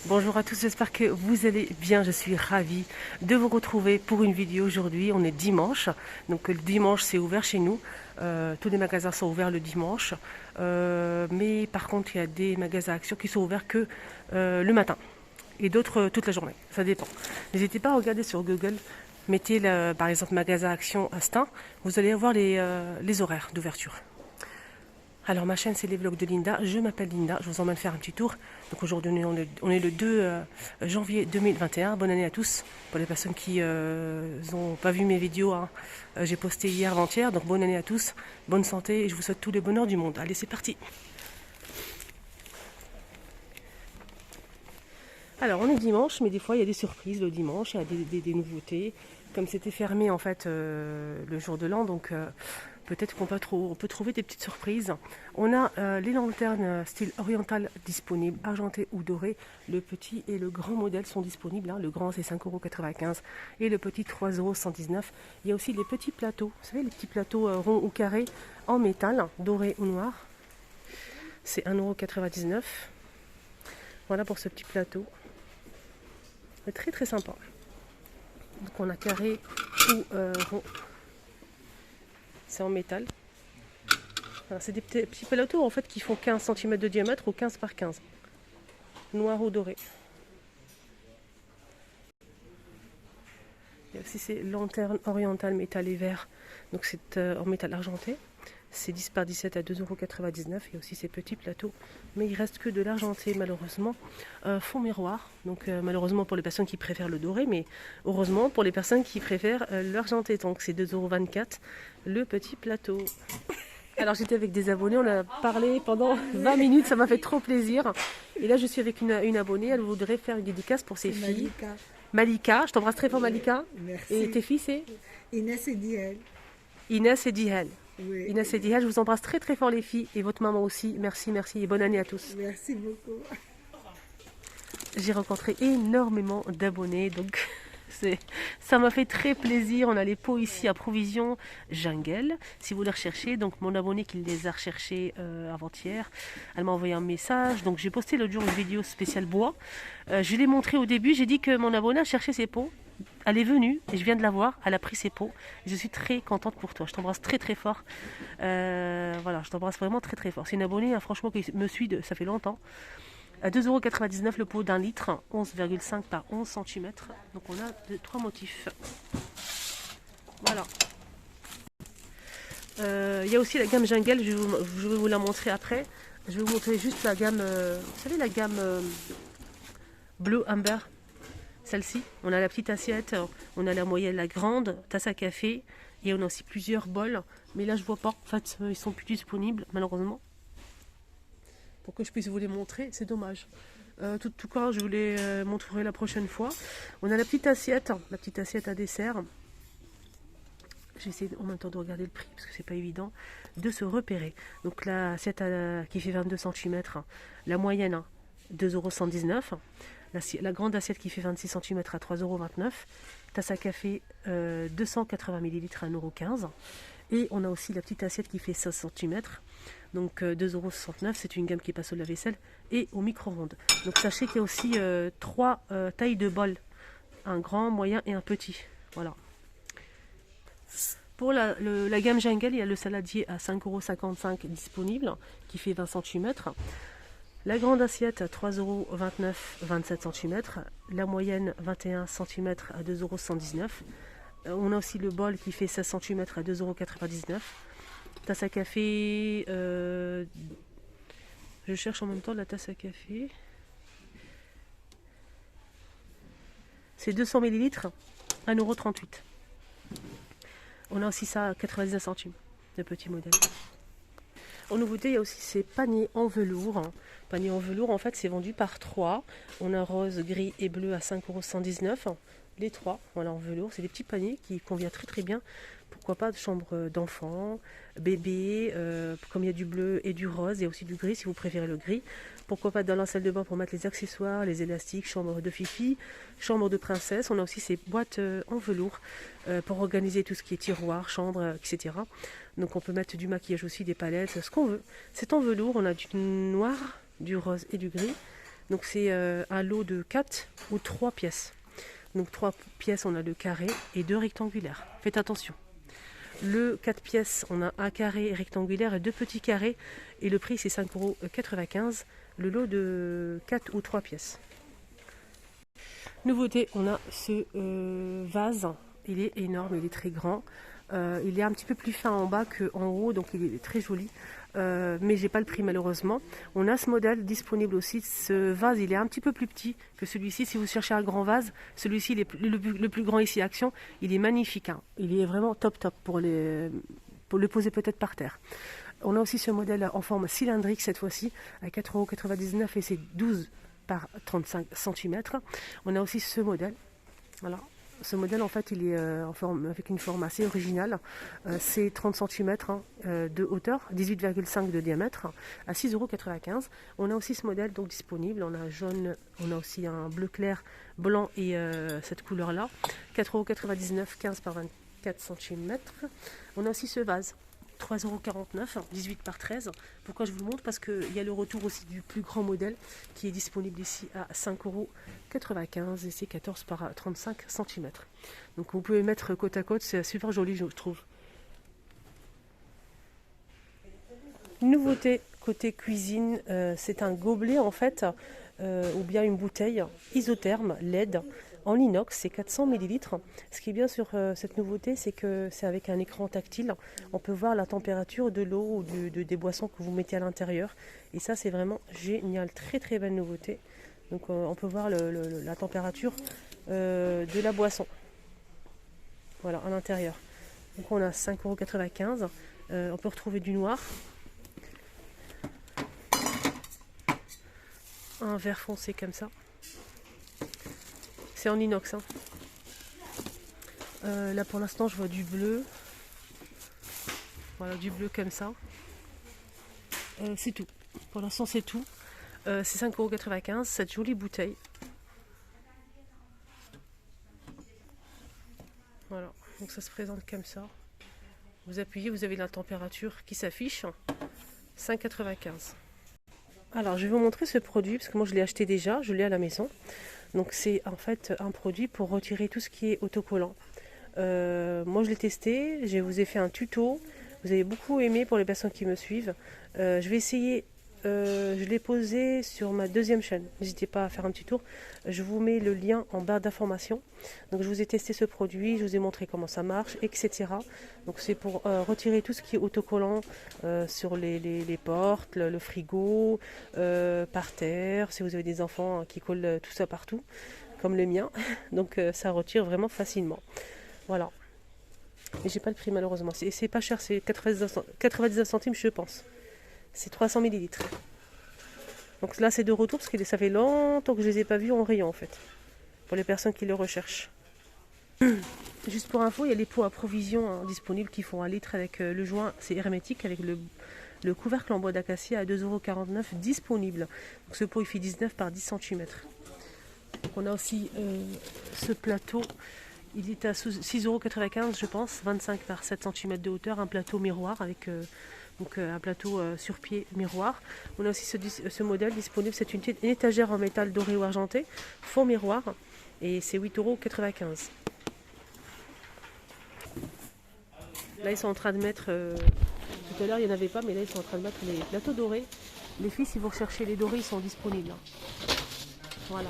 Bonjour à tous, j'espère que vous allez bien. Je suis ravie de vous retrouver pour une vidéo aujourd'hui. On est dimanche, donc le dimanche c'est ouvert chez nous. Tous les magasins sont ouverts le dimanche, mais par contre il y a des magasins Action qui sont ouverts que le matin et d'autres toute la journée. Ça dépend. N'hésitez pas à regarder sur Google. Mettez par exemple magasin Action Instinct, vous allez avoir les horaires d'ouverture. Alors ma chaîne c'est les vlogs de Linda, je m'appelle Linda, je vous emmène faire un petit tour. Donc aujourd'hui on est le 2 janvier 2021, bonne année à tous. Pour les personnes qui n'ont pas vu mes vidéos, hein, j'ai posté hier avant-hier, donc bonne année à tous, bonne santé et je vous souhaite tout le bonheur du monde. Allez c'est parti. Alors on est dimanche, mais des fois il y a des surprises le dimanche, il y a des nouveautés. Comme c'était fermé en fait le jour de l'an, donc peut-être qu'on peut trouver des petites surprises. On a les lanternes style oriental disponibles, argenté ou doré. Le petit et le grand modèle sont disponibles. Hein. Le grand c'est 5,95 € et le petit 3,119 €. Il y a aussi les petits plateaux, vous savez les petits plateaux ronds ou carrés en métal, doré ou noir. C'est 1,99 €. Voilà pour ce petit plateau. C'est très très sympa. Donc on a carré ou rond. C'est en métal. C'est des petits plateaux en fait qui font 15 cm de diamètre ou 15 par 15. Noir ou doré. Il y a aussi ces lanternes orientales métal et vert. Donc c'est en métal argenté. C'est 10 par 17 à 2,99 €. Il y a aussi ces petits plateaux. Mais il reste que de l'argenté malheureusement. Fond miroir. Donc malheureusement pour les personnes qui préfèrent le doré. Mais heureusement pour les personnes qui préfèrent l'argenté. Donc c'est 2,24 € le petit plateau. Alors j'étais avec des abonnés, on a parlé pendant 20 minutes, ça m'a fait trop plaisir. Et là je suis avec une abonnée, elle voudrait faire une dédicace pour ses filles. Malika. Malika, je t'embrasse très fort Malika. Merci. Et tes filles c'est Inès et Diel. Inès et Dihel. Oui. Inès et Dihel, je vous embrasse très très fort les filles et votre maman aussi. Merci, merci et bonne année à tous. Merci beaucoup. J'ai rencontré énormément d'abonnés, donc ça m'a fait très plaisir. On a les pots ici à Provision Jungle, si vous les recherchez. Donc mon abonné qui les a recherchés avant-hier, elle m'a envoyé un message. Donc j'ai posté l'autre jour une vidéo spéciale bois. Je l'ai montré au début, j'ai dit que mon abonné a cherché ses pots. Elle est venue et je viens de la voir, elle a pris ses pots. Je suis très contente pour toi, je t'embrasse très très fort. Voilà, je t'embrasse vraiment très très fort. C'est une abonnée, hein, franchement, qui me suit, ça fait longtemps. À 2,99 € le pot d'un litre, 11,5 par 11 cm. Donc on a 3 motifs. Voilà. Il y a aussi la gamme Jungle, je vais vous la montrer après. Je vais vous montrer juste la gamme, vous savez la gamme Blue Amber. Celle-ci, on a la petite assiette, on a la moyenne, la grande, tasse à café, et on a aussi plusieurs bols. Mais là je vois pas, en fait ils sont plus disponibles malheureusement. Pour que je puisse vous les montrer, c'est dommage. Tout cas, je vous les montrerai la prochaine fois. On a la petite assiette à dessert. J'essaie en même temps de regarder le prix, parce que c'est pas évident de se repérer. Donc l'assiette qui fait 22 cm, la moyenne 2,119 €. La grande assiette qui fait 26 cm à 3,29 €. Tasse à café 280 ml à 1,15 €. Et on a aussi la petite assiette qui fait 16 cm. Donc 2,69 €, c'est une gamme qui passe au lave-vaisselle et au micro-ondes. Donc sachez qu'il y a aussi 3 tailles de bol. Un grand, moyen et un petit. Voilà. Pour la gamme Jungle, il y a le saladier à 5,55 € disponible, qui fait 20 cm. La grande assiette à 3,29 €, 27 cm. La moyenne 21 cm à 2,119 €. On a aussi le bol qui fait 16 cm à 2,99 €. Tasse à café, je cherche en même temps la tasse à café. C'est 200 ml, 1,38 €. On a aussi ça à 99 centimes, de petits modèles. En nouveauté, il y a aussi ces paniers en velours. Paniers en velours, en fait, c'est vendu par 3. On a rose, gris et bleu à 5,119 €. Les 3, voilà, en velours. C'est des petits paniers qui conviennent très très bien. Pourquoi pas de chambre d'enfant, bébé, comme il y a du bleu et du rose, il y a aussi du gris si vous préférez le gris. Pourquoi pas dans la salle de bain pour mettre les accessoires, les élastiques, chambre de fifi, chambre de princesse. On a aussi ces boîtes en velours pour organiser tout ce qui est tiroir, chambre, etc. Donc on peut mettre du maquillage aussi, des palettes, ce qu'on veut. C'est en velours, on a du noir, du rose et du gris. Donc c'est un lot de 4 ou 3 pièces. Donc 3 pièces, on a le carré et 2 rectangulaires. Faites attention. Le 4 pièces, on a un carré rectangulaire et 2 petits carrés. Et le prix, c'est 5,95 €. Le lot de 4 ou 3 pièces. Nouveauté, on a ce vase. Il est énorme, il est très grand. Il est un petit peu plus fin en bas qu'en haut, donc il est très joli. Mais j'ai pas le prix malheureusement. On a ce modèle disponible aussi. Ce vase, il est un petit peu plus petit que celui-ci. Si vous cherchez un grand vase, celui-ci, le plus grand ici, Action, il est magnifique. Hein. Il est vraiment top pour le poser peut-être par terre. On a aussi ce modèle en forme cylindrique cette fois-ci, à 4,99 € et c'est 12 par 35 cm. On a aussi ce modèle. Voilà. Ce modèle, en fait, il est avec une forme assez originale. C'est 30 cm de hauteur, 18,5 de diamètre, à 6,95 €. On a aussi ce modèle donc disponible. On a un jaune, on a aussi un bleu clair, blanc et cette couleur-là. 4,99 €, 15 par 24 cm. On a aussi ce vase. 3,49 €, 18 par 13. Pourquoi je vous le montre? Parce qu'il y a le retour aussi du plus grand modèle qui est disponible ici à 5,95 € et c'est 14 par 35 cm. Donc vous pouvez mettre côte à côte, c'est super joli je trouve. Nouveauté côté cuisine, c'est un gobelet en fait, ou bien une bouteille isotherme LED en inox, c'est 400 ml. Ce qui est bien sur cette nouveauté, c'est que c'est avec un écran tactile. On peut voir la température de l'eau ou des boissons que vous mettez à l'intérieur. Et ça, c'est vraiment génial. Très très belle nouveauté. Donc on peut voir la température de la boisson. Voilà, à l'intérieur. Donc on a 5,95 €. On peut retrouver du noir. Un vert foncé comme ça. C'est en inox. Hein. Là pour l'instant je vois du bleu. Voilà, du bleu comme ça. C'est tout. Pour l'instant c'est tout. C'est 5,95 €, cette jolie bouteille. Voilà, donc ça se présente comme ça. Vous appuyez, vous avez la température qui s'affiche. 5,95 €. Alors je vais vous montrer ce produit parce que moi je l'ai acheté déjà, je l'ai à la maison. Donc c'est en fait un produit pour retirer tout ce qui est autocollant. Moi je l'ai testé, je vous ai fait un tuto. Vous avez beaucoup aimé pour les personnes qui me suivent. Je vais essayer, je l'ai posé sur ma deuxième chaîne. N'hésitez pas à faire un petit tour. Je vous mets le lien en barre d'informations. Donc je vous ai testé ce produit, je vous ai montré comment ça marche, etc. Donc c'est pour retirer tout ce qui est autocollant sur les portes, le frigo, par terre, si vous avez des enfants qui collent tout ça partout, comme le mien. Donc ça retire vraiment facilement. Voilà. Mais j'ai pas le prix malheureusement. C'est pas cher, c'est 99 centimes je pense. C'est 300 ml. Donc là c'est de retour parce que ça fait longtemps que je les ai pas vus en rayon en fait. Pour les personnes qui le recherchent. Juste pour info, il y a les pots à provision disponibles qui font 1 litre avec le joint, c'est hermétique avec le couvercle en bois d'acacia à 2,49 € disponible. Donc ce pot il fait 19 par 10 cm. Donc on a aussi ce plateau. Il est à 6,95 € je pense, 25 par 7 cm de hauteur, un plateau miroir avec un plateau sur pied miroir. On a aussi ce modèle disponible, c'est une étagère en métal doré ou argenté, fond miroir, et c'est 8,95 €. Là ils sont en train de mettre, tout à l'heure il n'y en avait pas, mais là ils sont en train de mettre les plateaux dorés. Les filles, si vous recherchez les dorés, ils sont disponibles. Voilà.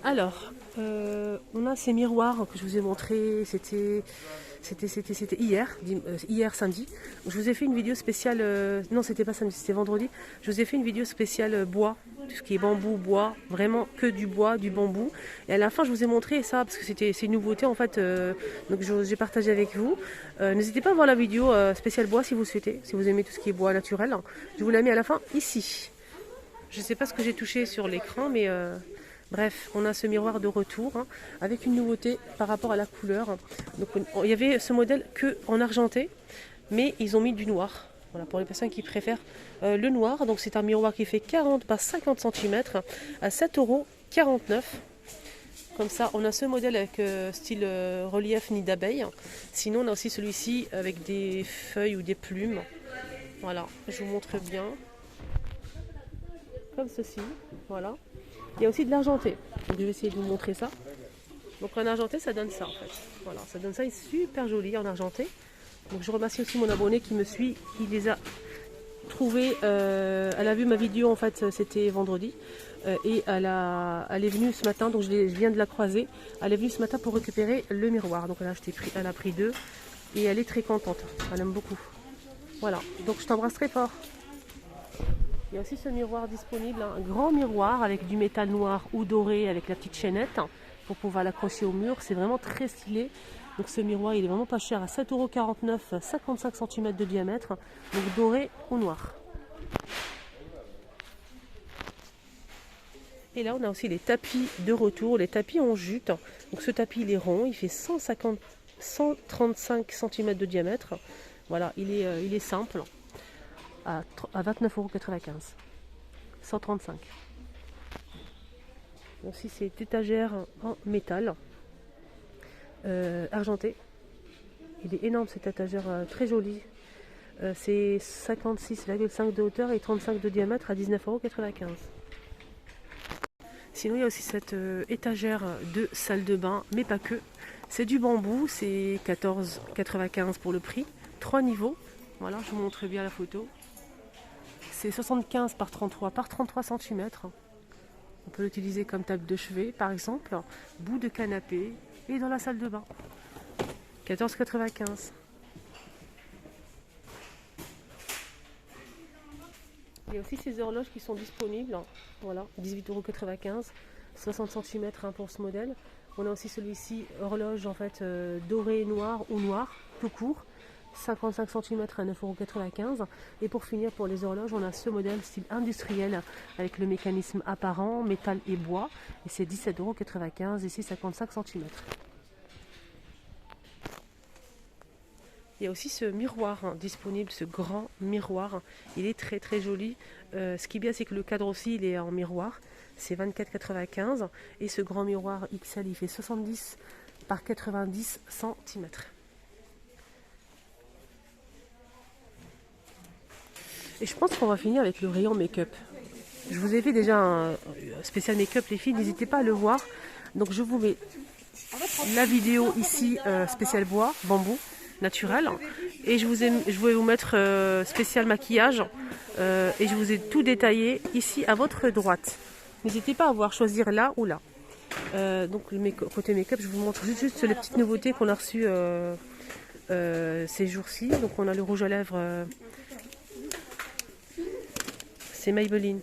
Alors, on a ces miroirs que je vous ai montrés, c'était hier samedi. Je vous ai fait une vidéo spéciale, non c'était pas samedi, c'était vendredi. Je vous ai fait une vidéo spéciale bois, tout ce qui est bambou, bois, vraiment que du bois, du bambou. Et à la fin je vous ai montré ça, parce que c'est une nouveauté en fait, donc j'ai partagé avec vous. N'hésitez pas à voir la vidéo spéciale bois si vous souhaitez, si vous aimez tout ce qui est bois naturel. Je vous la mets à la fin ici. Je ne sais pas ce que j'ai touché sur l'écran, mais... Bref, on a ce miroir de retour avec une nouveauté par rapport à la couleur. Donc, il y avait ce modèle que en argenté, mais ils ont mis du noir. Voilà, pour les personnes qui préfèrent le noir. Donc c'est un miroir qui fait 40 par 50 cm à 7,49 €. Comme ça, on a ce modèle avec style relief nid d'abeille. Sinon, on a aussi celui-ci avec des feuilles ou des plumes. Voilà, je vous montre bien. Comme ceci, voilà. Il y a aussi de l'argenté. Donc je vais essayer de vous montrer ça. Donc en argenté, ça donne ça en fait. Voilà, ça donne ça, il est super joli en argenté. Donc je remercie aussi mon abonné qui me suit. Il les a trouvés. Elle a vu ma vidéo en fait, c'était vendredi. Et elle est venue ce matin, donc je viens de la croiser. Elle est venue ce matin pour récupérer le miroir. Donc elle a pris 2 et elle est très contente. Elle aime beaucoup. Voilà, donc je t'embrasse très fort. Il y a aussi ce miroir disponible, un grand miroir avec du métal noir ou doré avec la petite chaînette pour pouvoir l'accrocher au mur. C'est vraiment très stylé. Donc ce miroir, il est vraiment pas cher, à 7,49 €, 55 cm de diamètre, donc doré ou noir. Et là, on a aussi les tapis de retour, les tapis en jute. Donc ce tapis, il est rond, il fait 135 cm de diamètre. Voilà, il est simple, à 29,95 €, 135. Donc si c'est étagère en métal, argenté. Il est énorme cette étagère, très jolie. C'est 56,5 de hauteur et 35 de diamètre à 19,95 €. Sinon il y a aussi cette étagère de salle de bain, mais pas que. C'est du bambou, c'est 14,95 € pour le prix. 3 niveaux. Voilà, je vous montre bien la photo. C'est 75 par 33 cm. On peut l'utiliser comme table de chevet, par exemple, bout de canapé et dans la salle de bain. 14,95 €. Il y a aussi ces horloges qui sont disponibles. Voilà, 18,95 €, 60 cm pour ce modèle. On a aussi celui-ci, horloge en fait doré noir ou noir, tout court. 55 cm à 9,95 €. Et pour finir, pour les horloges, on a ce modèle style industriel avec le mécanisme apparent, métal et bois. Et c'est 17,95 €, ici 55 cm. Il y a aussi ce miroir disponible, ce grand miroir. Il est très très joli. Ce qui est bien, c'est que le cadre aussi, il est en miroir. C'est 24,95 €. Et ce grand miroir XL, il fait 70 par 90 cm. Et je pense qu'on va finir avec le rayon make-up. Je vous ai fait déjà un spécial make-up, les filles, n'hésitez pas à le voir. Donc je vous mets la vidéo ici, spécial bois, bambou, naturel. Et je vais vous mettre spécial maquillage. Et je vous ai tout détaillé ici à votre droite. N'hésitez pas à voir, choisir là ou là. Donc côté make-up, je vous montre juste les petites nouveautés qu'on a reçues ces jours-ci. Donc on a le rouge à lèvres. C'est Maybelline.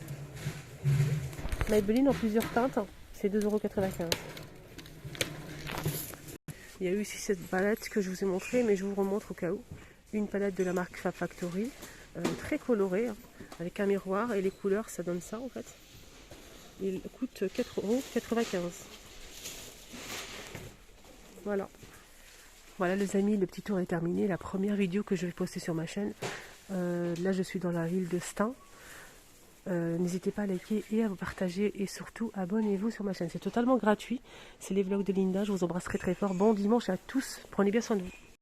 Maybelline en plusieurs teintes, c'est 2,95 €. Il y a eu ici cette palette que je vous ai montrée, mais je vous remontre au cas où. Une palette de la marque Fab Factory, très colorée, hein, avec un miroir et les couleurs, ça donne ça en fait. Il coûte 4,95 €. Voilà. Voilà les amis, le petit tour est terminé. La première vidéo que je vais poster sur ma chaîne. Là je suis dans la ville de Stein. N'hésitez pas à liker et à vous partager et surtout abonnez-vous sur ma chaîne. C'est totalement gratuit. C'est les vlogs de Linda. Je vous embrasse très très fort. Bon dimanche à tous. Prenez bien soin de vous.